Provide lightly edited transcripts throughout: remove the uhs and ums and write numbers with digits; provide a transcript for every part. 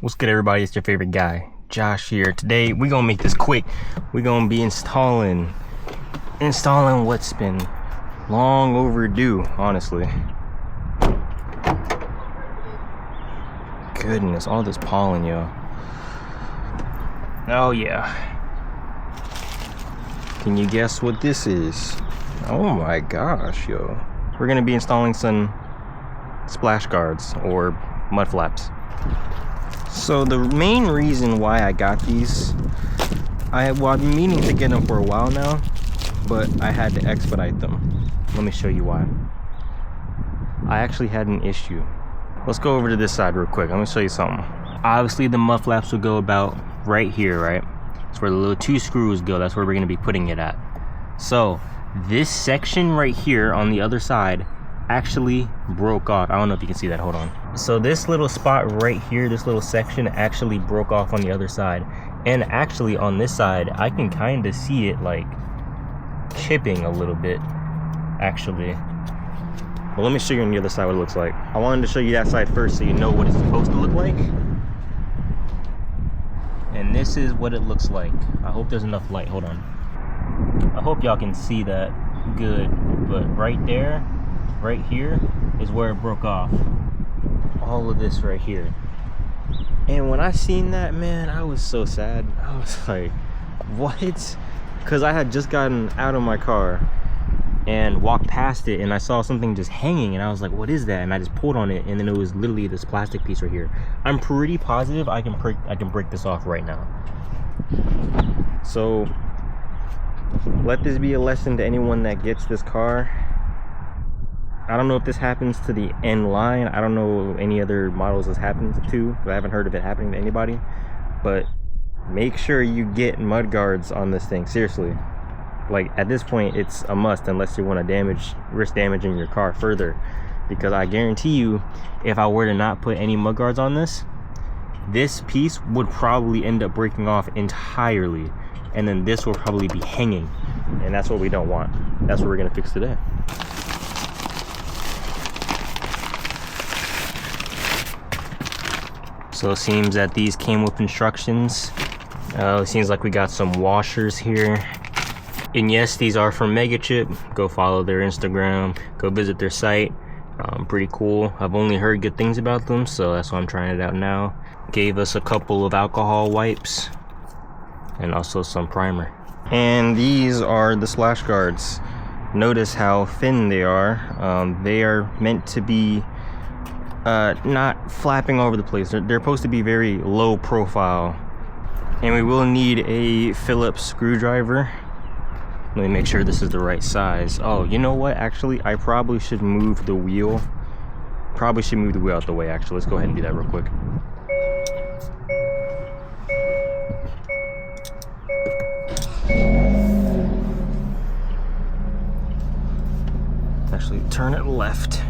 What's good, everybody? It's your favorite guy, Josh here. Today we're gonna make this quick. We're gonna be installing what's been long overdue, honestly. Goodness, all this pollen, yo. Oh yeah. Can you guess what this is? Oh my gosh, yo. We're gonna be installing some splash guards or mud flaps. So the main reason why I got these, I've been meaning to get them for a while now, but I had to expedite them. Let me show you why. I actually had an issue. Let's go over to this side real quick. I'm gonna show you something. Obviously the mud flaps will go about right here, right? That's where the little two screws go. That's where we're gonna be putting it at. So this section right here on the other side actually broke off. I don't know if you can see that, hold on. So this little spot right here, this little section actually broke off on the other side. And actually on this side, I can kind of see it like chipping a little bit, actually. Well, let me show you on the other side what it looks like. I wanted to show you that side first so you know what it's supposed to look like. And this is what it looks like. I hope there's enough light, hold on. I hope y'all can see that good, but right there, right here is where it broke off. All of this right here. And when I seen that, man, I was so sad. I was like, what? Because I had just gotten out of my car and walked past it and I saw something just hanging and I was like, what is that? And I just pulled on it and then it was literally this plastic piece right here. I'm pretty positive I can break this off right now. So let this be a lesson to anyone that gets this car. I don't know if this happens to the N line. I don't know any other models this happens to. I haven't heard of it happening to anybody. But make sure you get mud guards on this thing. Seriously. Like at this point, it's a must unless you want to risk damaging your car further. Because I guarantee you, if I were to not put any mud guards on this piece would probably end up breaking off entirely. And then this will probably be hanging. And that's what we don't want. That's what we're gonna fix today. So it seems that these came with instructions. It seems like we got some washers here. And yes, these are from Megachip. Go follow their Instagram, go visit their site. Pretty cool. I've only heard good things about them, so that's why I'm trying it out now. Gave us a couple of alcohol wipes and also some primer. And these are the splash guards. Notice how thin they are. They are meant to be not flapping over the place. They're supposed to be very low profile. And we will need a Phillips screwdriver. Let me make sure this is the right size. Oh, you know what? Actually, I probably should move the wheel. Probably should move the wheel out the way, actually. Let's go ahead and do that real quick. Actually, turn it left.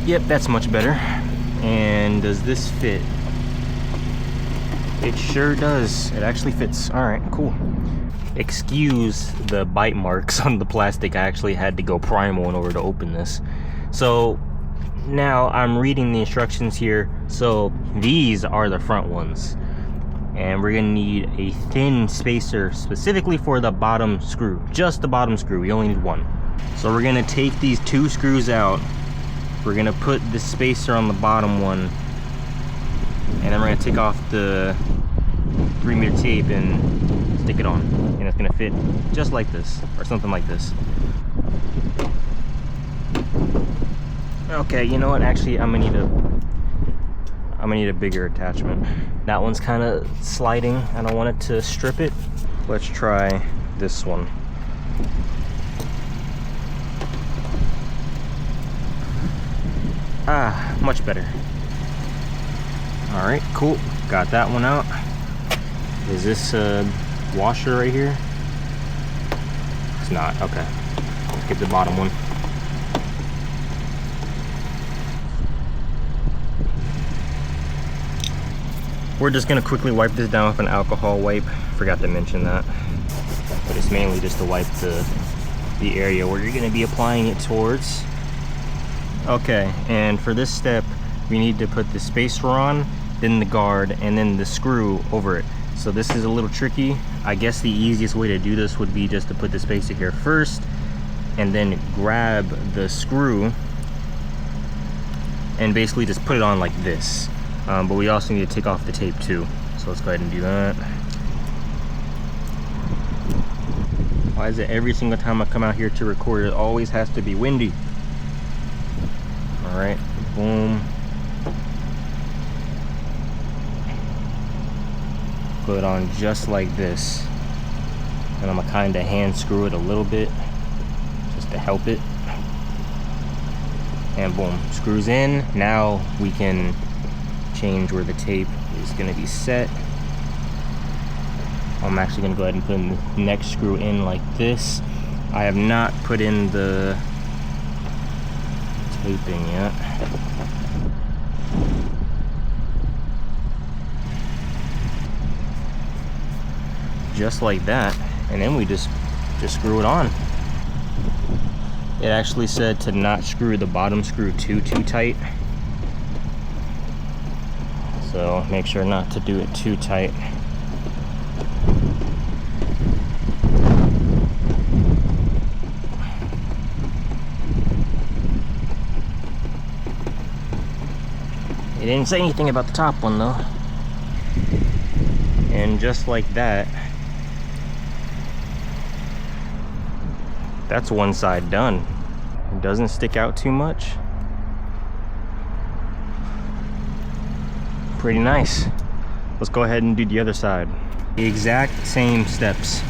Yep, that's much better. And does this fit? It sure does. It actually fits. All right, cool. Excuse the bite marks on the plastic. I actually had to go primal in order to open this. So now I'm reading the instructions here. So these are the front ones. And we're gonna need a thin spacer specifically for the bottom screw. Just the bottom screw, we only need one. So we're gonna take these two screws out. We're gonna put the spacer on the bottom one, and then we're gonna take off the 3-meter tape and stick it on. And it's gonna fit just like this, or something like this. Okay, you know what? Actually, I'm gonna need a bigger attachment. That one's kind of sliding. I don't want it to strip it. Let's try this one. Ah, much better. All right, cool. Got that one out. Is this a washer right here? It's not, okay. Let's get the bottom one. We're just gonna quickly wipe this down with an alcohol wipe. Forgot to mention that. But it's mainly just to wipe the the area where you're going to be applying it towards. Okay, and for this step, we need to put the spacer on, then the guard, and then the screw over it. So this is a little tricky. I guess the easiest way to do this would be just to put the spacer here first, and then grab the screw, and basically just put it on like this. But we also need to take off the tape too. So let's go ahead and do that. Why is it every single time I come out here to record, it always has to be windy? All right, boom. Put it on just like this. And I'm gonna kind of hand screw it a little bit, just to help it. And boom, screws in. Now we can change where the tape is gonna be set. I'm actually gonna go ahead and put the next screw in like this. I have not put in the taping yet. Just like that, and then we just screw it on. It actually said to not screw the bottom screw too tight. So make sure not to do it too tight. It didn't say anything about the top one though. And just like that, that's one side done. It doesn't stick out too much. Pretty nice. Let's go ahead and do the other side. The exact same steps.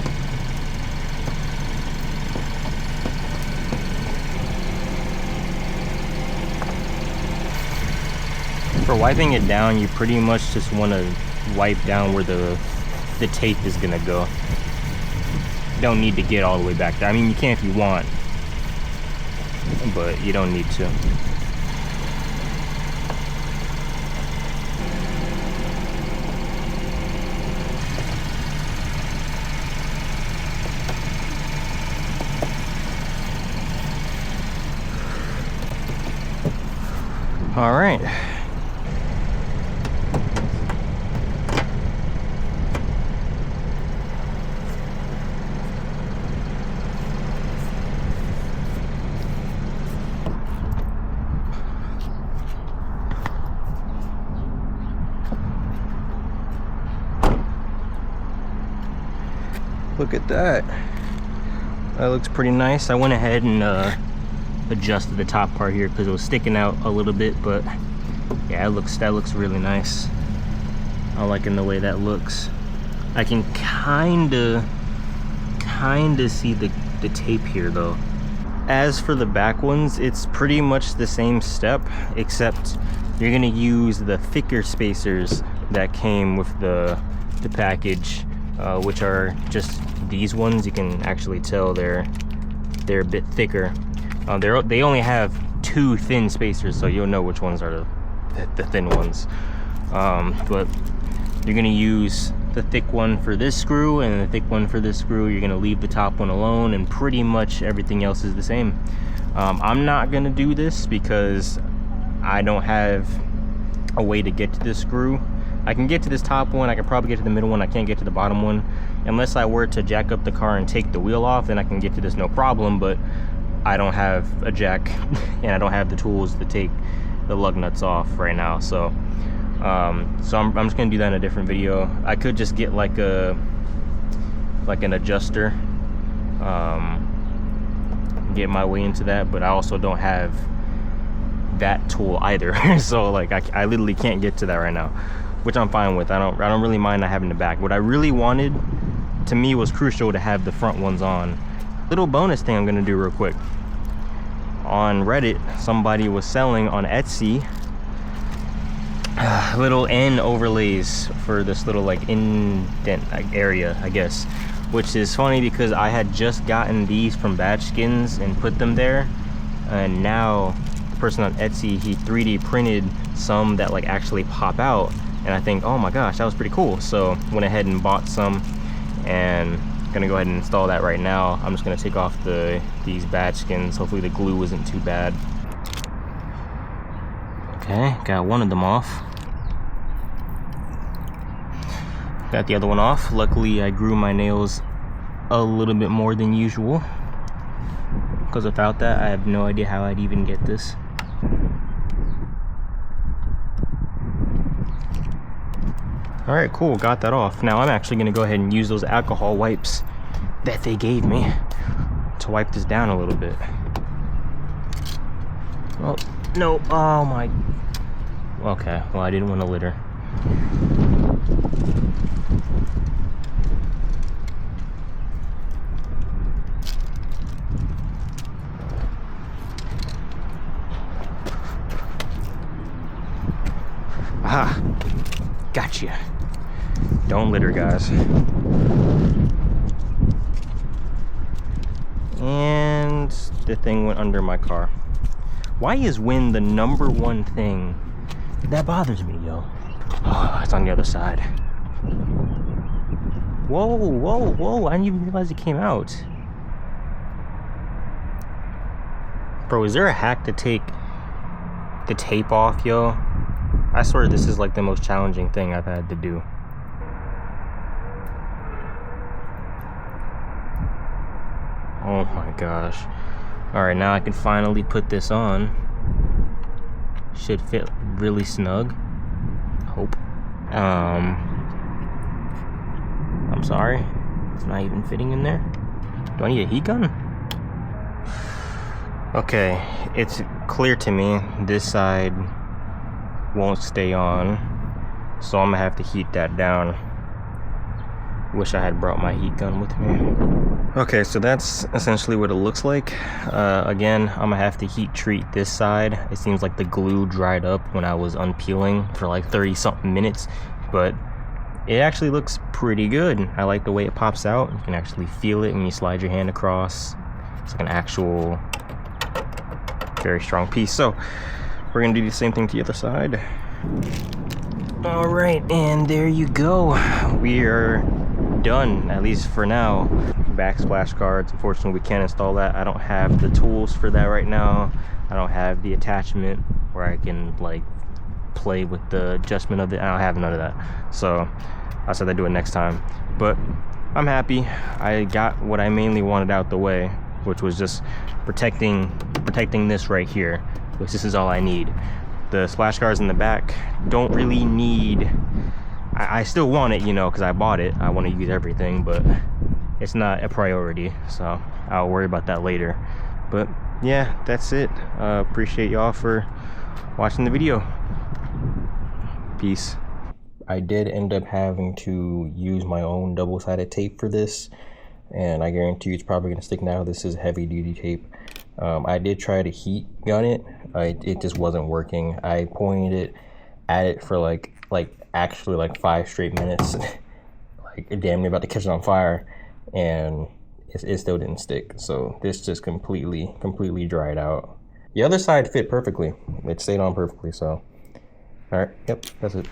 For wiping it down, you pretty much just want to wipe down where the tape is gonna go. You don't need to get all the way back there. I mean, you can if you want, but you don't need to. All right. Look at that. That looks pretty nice. I went ahead and adjusted the top part here because it was sticking out a little bit, but yeah, that looks really nice. I'm liking the way that looks. I can kinda see the tape here though. As for the back ones, it's pretty much the same step, except you're gonna use the thicker spacers that came with the package, which are just these ones. You can actually tell they're a bit thicker. They only have 2 thin spacers, so you'll know which ones are the thin ones. But you're gonna use the thick one for this screw and the thick one for this screw. You're gonna leave the top one alone, and pretty much everything else is the same. I'm not gonna do this because I don't have a way to get to this screw. I can get to this top one, I can probably get to the middle one, I can't get to the bottom one. Unless I were to jack up the car and take the wheel off, then I can get to this no problem, but I don't have a jack and I don't have the tools to take the lug nuts off right now. So I'm just gonna do that in a different video. I could just get like an adjuster, get my way into that, but I also don't have that tool either. So like I literally can't get to that right now, which I'm fine with. I don't really mind not having the back. What I really wanted, to me, was crucial to have the front ones on. Little bonus thing I'm gonna do real quick. On Reddit, somebody was selling on Etsy little end overlays for this little like indent area, I guess, which is funny because I had just gotten these from Badge Skins and put them there, and now the person on Etsy, he 3D printed some that like actually pop out, and I think, oh my gosh, that was pretty cool. So went ahead and bought some, and Gonna go ahead and install that right now. I'm just gonna take off these bad skins. Hopefully the glue isn't too bad. Okay, got one of them off. Got the other one off. Luckily I grew my nails a little bit more than usual, because without that I have no idea how I'd even get this. Alright, cool, got that off. Now I'm actually gonna go ahead and use those alcohol wipes that they gave me to wipe this down a little bit. Oh, no, oh my. Okay, well I didn't want to litter. Aha, gotcha. Don't litter, guys. And the thing went under my car. Why is wind the #1 thing that bothers me, yo? Oh, it's on the other side. Whoa, whoa, whoa, I didn't even realize it came out. Bro, is there a hack to take the tape off, yo? I swear this is like the most challenging thing I've had to do. Oh my gosh. Alright, now I can finally put this on. Should fit really snug. Hope. I'm sorry. It's not even fitting in there. Do I need a heat gun? Okay, it's clear to me this side won't stay on, so I'm gonna have to heat that down. Wish I had brought my heat gun with me. Okay, so that's essentially what it looks like. Again, I'm gonna have to heat treat this side. It seems like the glue dried up when I was unpeeling for like 30 something minutes, but it actually looks pretty good. I like the way it pops out. You can actually feel it when you slide your hand across. It's like an actual very strong piece. So we're gonna do the same thing to the other side. All right, and there you go. We are done, at least for now. Backsplash guards, unfortunately we can't install that. I don't have the tools for that right now. I don't have the attachment where I can like play with the adjustment of it. I don't have none of that, so I said I'd do it next time. But I'm happy. I got what I mainly wanted out the way, which was just protecting this right here, which this is all I need. The splash guards in the back don't really need. I still want it, you know, because I bought it. I want to use everything, but it's not a priority, so I'll worry about that later. But yeah, that's it. Appreciate y'all for watching the video. Peace. I did end up having to use my own double-sided tape for this, and I guarantee you it's probably going to stick now. This is heavy-duty tape. I did try to heat gun it. It just wasn't working. I pointed it at it for like actually like 5 straight minutes, like damn near about to catch it on fire, and it still didn't stick. So this just completely dried out. The other side fit perfectly. It stayed on perfectly. So all right, yep, that's it.